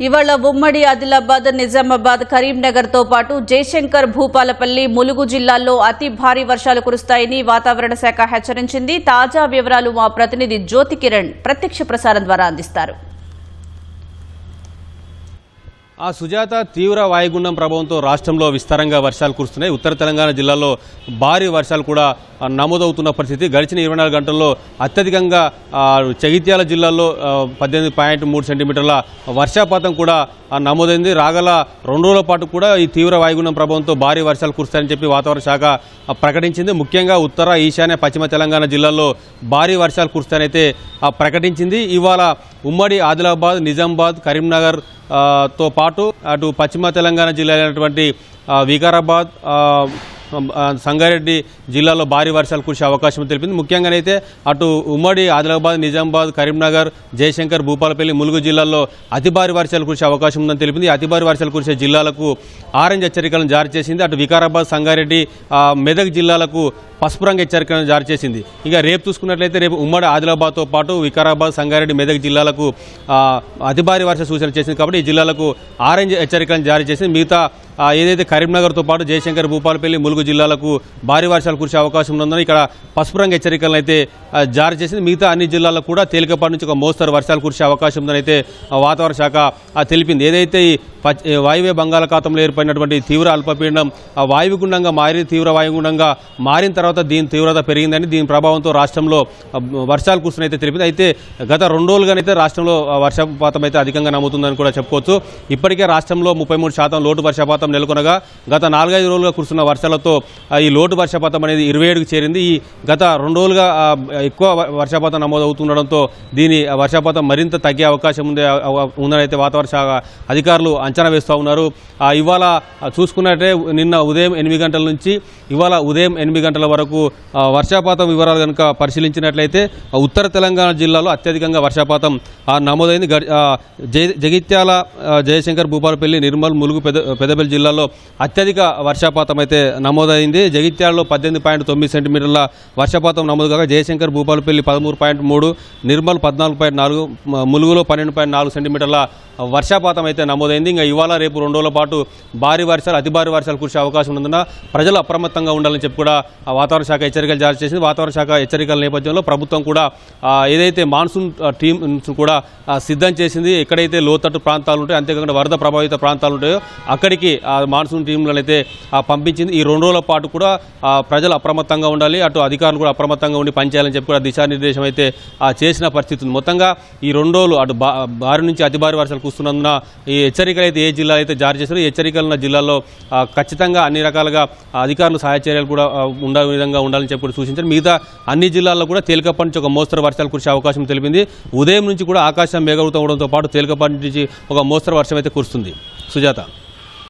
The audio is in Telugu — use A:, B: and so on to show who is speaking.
A: ఇవాళ ఉమ్మడి ఆదిలాబాద్, నిజామాబాద్, కరీంనగర్ తో పాటు జయశంకర్, భూపాలపల్లి, ములుగు జిల్లాల్లో అతి భారీ వర్షాలు కురుస్తాయని వాతావరణ శాఖ హెచ్చరించింది. తాజా వివరాలు మా ప్రతినిధి జ్యోతి కిరణ్ ప్రత్యక్ష ప్రసారం ద్వారా అందిస్తారు.
B: సుజాత, తీవ్ర వాయుగుండం ప్రభావంతో రాష్ట్రంలో విస్తారంగా వర్షాలు కురుస్తున్నాయి. ఉత్తర తెలంగాణ జిల్లాలో భారీ వర్షాలు కూడా నమోదవుతున్న పరిస్థితి. గడిచిన 24 గంటల్లో అత్యధికంగా జగిత్యాల జిల్లాలో 18.3 సెంటీమీటర్ల వర్షపాతం కూడా నమోదైంది. రాగల 2 రోజుల పాటు కూడా ఈ తీవ్ర వాయుగుండం ప్రభావంతో భారీ వర్షాలు కురుస్తాయని చెప్పి వాతావరణ శాఖ ప్రకటించింది. ముఖ్యంగా ఉత్తర, ఈశాన్య, పశ్చిమ తెలంగాణ జిల్లాల్లో భారీ వర్షాలు కురుస్తాయని అయితే ప్రకటించింది. ఇవాళ ఉమ్మడి ఆదిలాబాద్, నిజామాబాద్, కరీంనగర్ తో పాటు అటు పశ్చిమ తెలంగాణ జిల్లా అయినటువంటి వికారాబాద్, సంగారెడ్డి జిల్లాలో భారీ వర్షాలు కురిసే అవకాశం తెలిపింది. ముఖ్యంగానైతే అటు ఉమ్మడి ఆదిలాబాద్, నిజామాబాద్, కరీంనగర్, జయశంకర్, భూపాలపల్లి, ములుగు జిల్లాల్లో అతి భారీ వర్షాలు కురిసే అవకాశం ఉందని తెలిపింది. అతి భారీ వర్షాలు కురిసే జిల్లాలకు ఆరెంజ్ హెచ్చరికలను జారీ చేసింది. అటు వికారాబాద్, సంగారెడ్డి, మెదక్ జిల్లాలకు పసుపు రంగు హెచ్చరికలను జారీ చేసింది. ఇక రేపు చూసుకున్నట్లయితే రేపు ఉమ్మడి ఆదిలాబాద్తో పాటు వికారాబాద్, సంగారెడ్డి, మెదక్ జిల్లాలకు అతి భారీ వర్ష సూచన చేసింది. కాబట్టి ఈ జిల్లాలకు ఆరెంజ్ హెచ్చరికలను జారీ చేసింది. మిగతా ఏదైతే కరీంనగర్తో పాటు జయశంకర్, భూపాలపల్లి, ములుగు జిల్లాలకు భారీ వర్షాలు కురిసే అవకాశం ఉందని ఇక్కడ పసుపు రంగు హెచ్చరికలను అయితే జారీ చేసింది. మిగతా అన్ని జిల్లాలకు కూడా తేలికపాటి నుంచి ఒక మోస్తరు వర్షాలు కురిసే అవకాశం ఉందని అయితే వాతావరణ శాఖ తెలిపింది. ఏదైతే ఈ వాయువ్య బంగాళాఖాతంలో ఏర్పడినటువంటి తీవ్ర అల్పపీడనం వాయుగుండంగా మారి తీవ్ర వాయుగుండంగా మారిన తర్వాత దీని తీవ్రత పెరిగిందని, దీని ప్రభావంతో రాష్ట్రంలో వర్షాలు కురుస్తున్నాయితే తెలిపింది. అయితే గత 2 రోజులుగానైతే రాష్ట్రంలో వర్షపాతం అయితే అధికంగా నమోతుందని కూడా చెప్పుకోవచ్చు. ఇప్పటికే రాష్ట్రంలో 33% లోటు వర్షపాతం నెలకొనగా గత 4-5 రోజులుగా కురుస్తున్న వర్షాలతో ఈ లోటు వర్షపాతం అనేది 27కు చేరింది. ఈ గత 2 రోజులుగా ఎక్కువ వర్షపాతం నమోదవుతుండడంతో దీని వర్షపాతం మరింత తగ్గే అవకాశం ఉందని అయితే వాతావరణ శాఖ అధికారులు అంచనా వేస్తూ ఉన్నారు. ఇవాళ చూసుకున్నట్టే నిన్న ఉదయం 8 గంటల నుంచి ఇవాళ ఉదయం 8 గంటల వరకు వర్షపాతం వివరాలు కనుక పరిశీలించినట్లయితే ఉత్తర తెలంగాణ జిల్లాలో అత్యధికంగా వర్షపాతం నమోదైంది. జగిత్యాల, జయశంకర్, భూపాలపల్లి, నిర్మల్, ములుగు, పెద్దపల్లి జిల్లాలో అత్యధిక వర్షపాతం అయితే నమోదైంది. జగిత్యాలలో 18.9 సెంటీమీటర్ల వర్షపాతం నమోదు కాగా జయశంకర్, భూపాలపల్లి 13.3, నిర్మల్ 14.4, ములుగులో 12.4 సెంటీమీటర్ల వర్షపాతం అయితే నమోదైంది. ఇంకా ఇవాళ రేపు 2 రోజుల పాటు భారీ వర్షాలు, అతి భారీ వర్షాలు కురిసే అవకాశం ఉన్నందున ప్రజలు అప్రమత్తంగా ఉండాలని చెప్పి కూడా వాతావరణ శాఖ హెచ్చరికలు జారీ చేసింది. వాతావరణ శాఖ హెచ్చరికల నేపథ్యంలో ప్రభుత్వం కూడా ఏదైతే మాన్సూన్ టీమ్ కూడా సిద్ధం చేసింది. ఎక్కడైతే లోతట్టు ప్రాంతాలు ఉంటాయో, అంతేకాకుండా వరద ప్రభావిత ప్రాంతాలు ఉంటాయో అక్కడికి మాన్సూన్ టీంలను అయితే పంపించింది. ఈ 2 రోజుల పాటు కూడా ప్రజలు అప్రమత్తంగా ఉండాలి, అటు అధికారులు కూడా అప్రమత్తంగా ఉండి పనిచేయాలని చెప్పి కూడా దిశానిర్దేశం అయితే చేసిన పరిస్థితి ఉంది. మొత్తంగా ఈ 2 రోజులు అటు భారీ నుంచి అతి భారీ వర్షాలు కురుస్తున్నందున ఈ హెచ్చరికలు అయితే ఏ జిల్లా అయితే జారీ చేశారో ఈ హెచ్చరికలు ఉన్న జిల్లాల్లో ఖచ్చితంగా అన్ని రకాలుగా అధికారులు సహాయ చర్యలు కూడా ఉండే విధంగా ఉండాలని చెప్పి కూడా సూచించారు. మిగతా అన్ని జిల్లాల్లో కూడా తేలికపాటి నుంచి ఒక మోస్తరు వర్షాలు కురిసే అవకాశం తెలిపింది. ఉదయం నుంచి కూడా ఆకాశం మేఘావృతం అవడంతో పాటు తేలికపాటి నుంచి ఒక మోస్తరు వర్షం అయితే కురుస్తుంది. సుజాత.